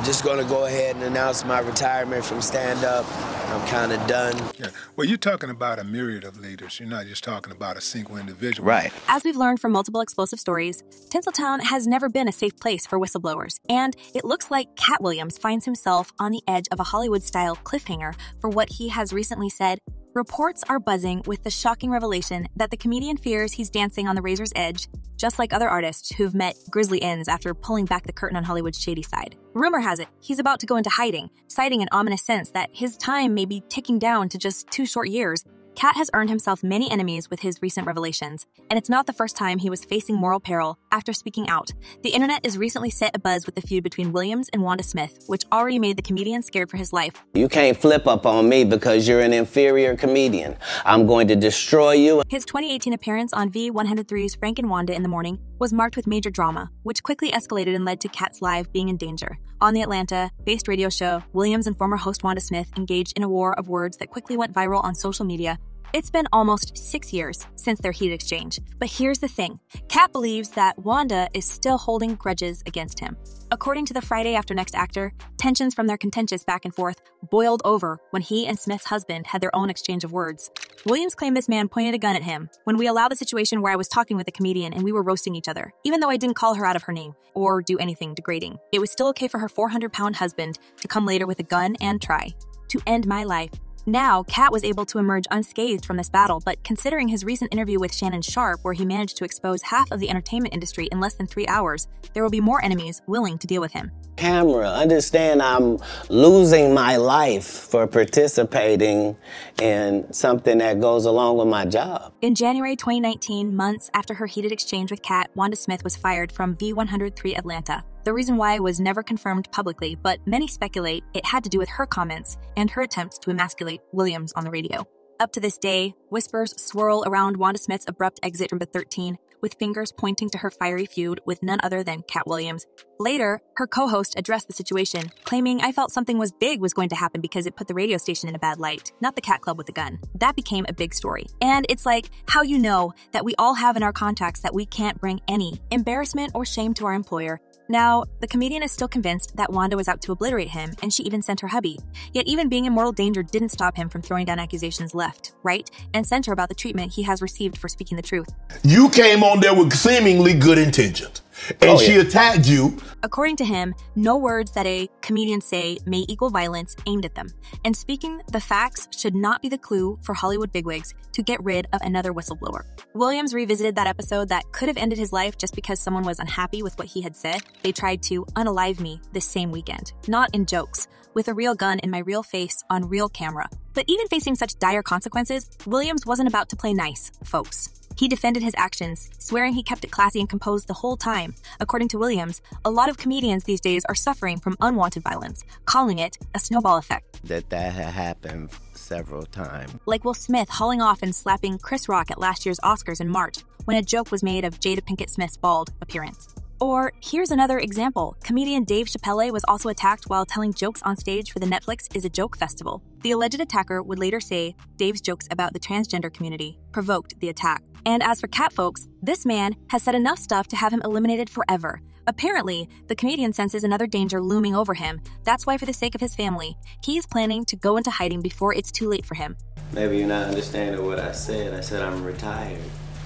just going to go ahead and announce my retirement from stand-up. I'm kind of done. Yeah. Well, you're talking about a myriad of leaders. You're not just talking about a single individual. Right. As we've learned from multiple explosive stories, Tinseltown has never been a safe place for whistleblowers, and it looks like Katt Williams finds himself on the edge of a Hollywood-style cliffhanger for what he has recently said. Reports are buzzing with the shocking revelation that the comedian fears he's dancing on the razor's edge, just like other artists who've met grisly ends after pulling back the curtain on Hollywood's shady side. Rumor has it he's about to go into hiding, citing an ominous sense that his time may be ticking down to just 2 short years. Katt has earned himself many enemies with his recent revelations, and it's not the first time he was facing moral peril after speaking out. The internet has recently set abuzz with the feud between Williams and Wanda Smith, which already made the comedian scared for his life. You can't flip up on me because you're an inferior comedian. I'm going to destroy you. His 2018 appearance on V103's Frank and Wanda in the Morning was marked with major drama, which quickly escalated and led to Katt's life being in danger. On the Atlanta-based radio show, Williams and former host Wanda Smith engaged in a war of words that quickly went viral on social media. It's been almost 6 years since their heated exchange. But here's the thing. Katt believes that Wanda is still holding grudges against him. According to the Friday After Next actor, tensions from their contentious back and forth boiled over when he and Smith's husband had their own exchange of words. Williams claimed this man pointed a gun at him when we allowed the situation where I was talking with a comedian and we were roasting each other, even though I didn't call her out of her name or do anything degrading. It was still okay for her 400-pound husband to come later with a gun and try to end my life. Now, Katt was able to emerge unscathed from this battle, but considering his recent interview with Shannon Sharpe, where he managed to expose half of the entertainment industry in less than 3 hours, there will be more enemies willing to deal with him. Camera, understand I'm losing my life for participating in something that goes along with my job. In January 2019, months after her heated exchange with Katt, Wanda Smith was fired from V103 Atlanta. The reason why was never confirmed publicly, but many speculate it had to do with her comments and her attempts to emasculate Williams on the radio. Up to this day, whispers swirl around Wanda Smith's abrupt exit from the 13, with fingers pointing to her fiery feud with none other than Katt Williams. Later, her co-host addressed the situation, claiming, "I felt something was going to happen because it put the radio station in a bad light, not the Katt Club with the gun." That became a big story. And it's like how you know that we all have in our contacts that we can't bring any embarrassment or shame to our employer. Now, the comedian is still convinced that Wanda was out to obliterate him, and she even sent her hubby. Yet even being in mortal danger didn't stop him from throwing down accusations left, right, and center about the treatment he has received for speaking the truth. You came on there with seemingly good intentions, and she attacked you. According to him, no words that a comedian say may equal violence aimed at them. And speaking the facts should not be the clue for Hollywood bigwigs to get rid of another whistleblower. Williams revisited that episode that could have ended his life just because someone was unhappy with what he had said. They tried to unalive me this same weekend. Not in jokes, with a real gun in my real face on real camera. But even facing such dire consequences, Williams wasn't about to play nice, folks. He defended his actions, swearing he kept it classy and composed the whole time. According to Williams, a lot of comedians these days are suffering from unwanted violence, calling it a snowball effect. That had happened several times. Like Will Smith hauling off and slapping Chris Rock at last year's Oscars in March, when a joke was made of Jada Pinkett Smith's bald appearance. Or here's another example. Comedian Dave Chappelle was also attacked while telling jokes on stage for the Netflix Is a Joke festival. The alleged attacker would later say Dave's jokes about the transgender community provoked the attack. And as for Katt folks, this man has said enough stuff to have him eliminated forever. Apparently, the comedian senses another danger looming over him. That's why, for the sake of his family, he's planning to go into hiding before it's too late for him. Maybe you're not understanding what I said. I said I'm retired.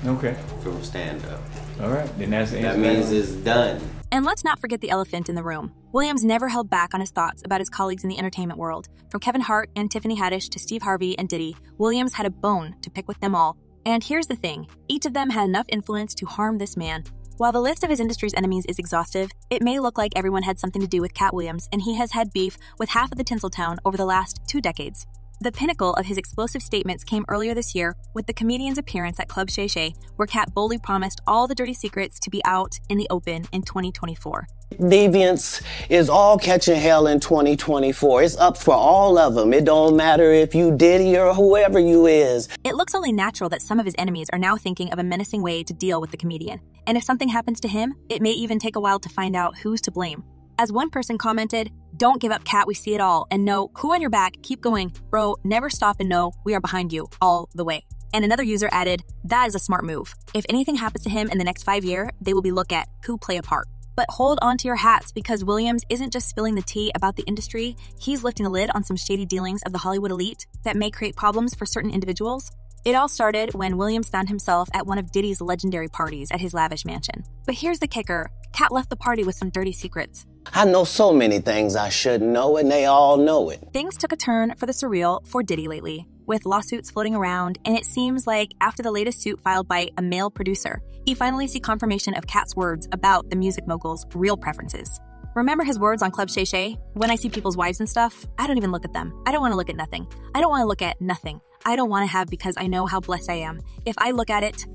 Okay. From stand-up. All right, then that's the answer. That means it's done. And let's not forget the elephant in the room. Williams never held back on his thoughts about his colleagues in the entertainment world. From Kevin Hart and Tiffany Haddish to Steve Harvey and Diddy, Williams had a bone to pick with them all. And here's the thing, each of them had enough influence to harm this man. While the list of his industry's enemies is exhaustive, it may look like everyone had something to do with Katt Williams, and he has had beef with half of the Tinseltown over the last 2 decades. The pinnacle of his explosive statements came earlier this year with the comedian's appearance at Club Shay Shay, where Katt boldly promised all the dirty secrets to be out in the open in 2024. Deviance is all catching hell in 2024. It's up for all of them. It don't matter if you Diddy or whoever you is. It looks only natural that some of his enemies are now thinking of a menacing way to deal with the comedian. And if something happens to him, it may even take a while to find out who's to blame. As one person commented, "Don't give up, Katt, we see it all. And know who on your back, keep going. Bro, never stop and know we are behind you all the way." And another user added, "That is a smart move. If anything happens to him in the next 5 years, they will be looked at who play a part." But hold on to your hats, because Williams isn't just spilling the tea about the industry, he's lifting the lid on some shady dealings of the Hollywood elite that may create problems for certain individuals. It all started when Williams found himself at one of Diddy's legendary parties at his lavish mansion. But here's the kicker. Katt left the party with some dirty secrets. I know so many things I shouldn't know, and they all know it. Things took a turn for the surreal for Diddy lately, with lawsuits floating around, and it seems like after the latest suit filed by a male producer, he finally sees confirmation of Katt's words about the music mogul's real preferences. Remember his words on Club Shay Shay? When I see people's wives and stuff, I don't even look at them. I don't want to look at nothing. I don't want to look at nothing. I don't want to have because I know how blessed I am. If I look at it,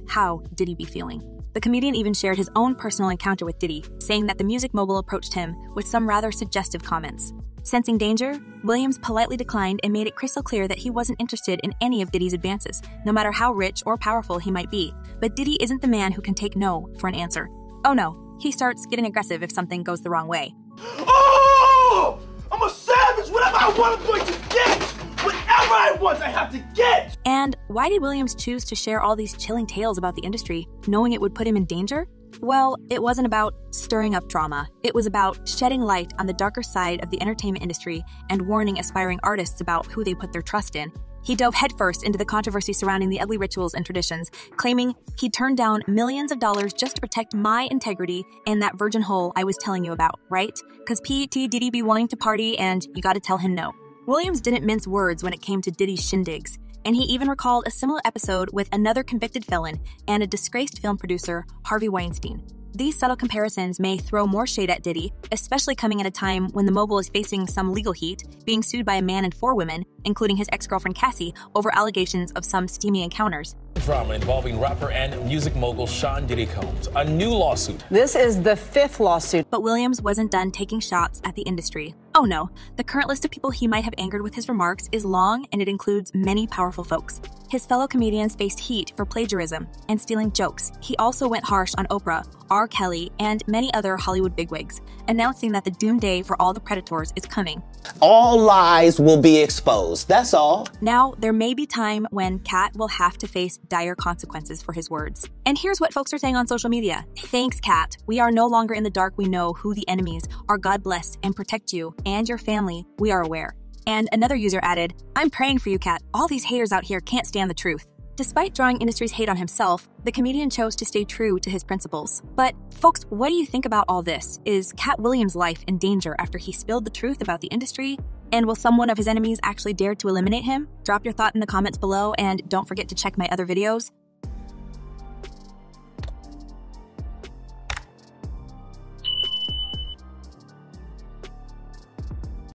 how Diddy be feeling? The comedian even shared his own personal encounter with Diddy, saying that the music mogul approached him with some rather suggestive comments. Sensing danger, Williams politely declined and made it crystal clear that he wasn't interested in any of Diddy's advances, no matter how rich or powerful he might be. But Diddy isn't the man who can take no for an answer. Oh no, he starts getting aggressive if something goes the wrong way. Oh! I'm a savage! Whatever I want, I'm going to get! Whatever I want, I have to get! And why did Williams choose to share all these chilling tales about the industry, knowing it would put him in danger? Well, it wasn't about stirring up drama. It was about shedding light on the darker side of the entertainment industry and warning aspiring artists about who they put their trust in. He dove headfirst into the controversy surrounding the ugly rituals and traditions, claiming he'd turned down millions of dollars just to protect my integrity and that virgin hole I was telling you about, right? Because P.T. Diddy be wanting to party and you gotta tell him no. Williams didn't mince words when it came to Diddy's shindigs, and he even recalled a similar episode with another convicted felon and a disgraced film producer, Harvey Weinstein. These subtle comparisons may throw more shade at Diddy, especially coming at a time when the mogul is facing some legal heat, being sued by a man and 4 women, including his ex-girlfriend Cassie, over allegations of some steamy encounters. Drama involving rapper and music mogul Sean Diddy Combs. A new lawsuit. This is the 5th lawsuit. But Williams wasn't done taking shots at the industry. Oh no, the current list of people he might have angered with his remarks is long, and it includes many powerful folks. His fellow comedians faced heat for plagiarism and stealing jokes. He also went harsh on Oprah, R. Kelly, and many other Hollywood bigwigs, announcing that the doomsday for all the predators is coming. All lies will be exposed, that's all. Now, there may be time when Katt will have to face dire consequences for his words. And here's what folks are saying on social media. Thanks, Katt. We are no longer in the dark. We know who the enemies are. God bless and protect you and your family. We are aware. And another user added, I'm praying for you, Katt. All these haters out here can't stand the truth. Despite drawing industry's hate on himself, the comedian chose to stay true to his principles. But folks, what do you think about all this? Is Katt Williams' life in danger after he spilled the truth about the industry? And will someone of his enemies actually dare to eliminate him? Drop your thought in the comments below, and don't forget to check my other videos.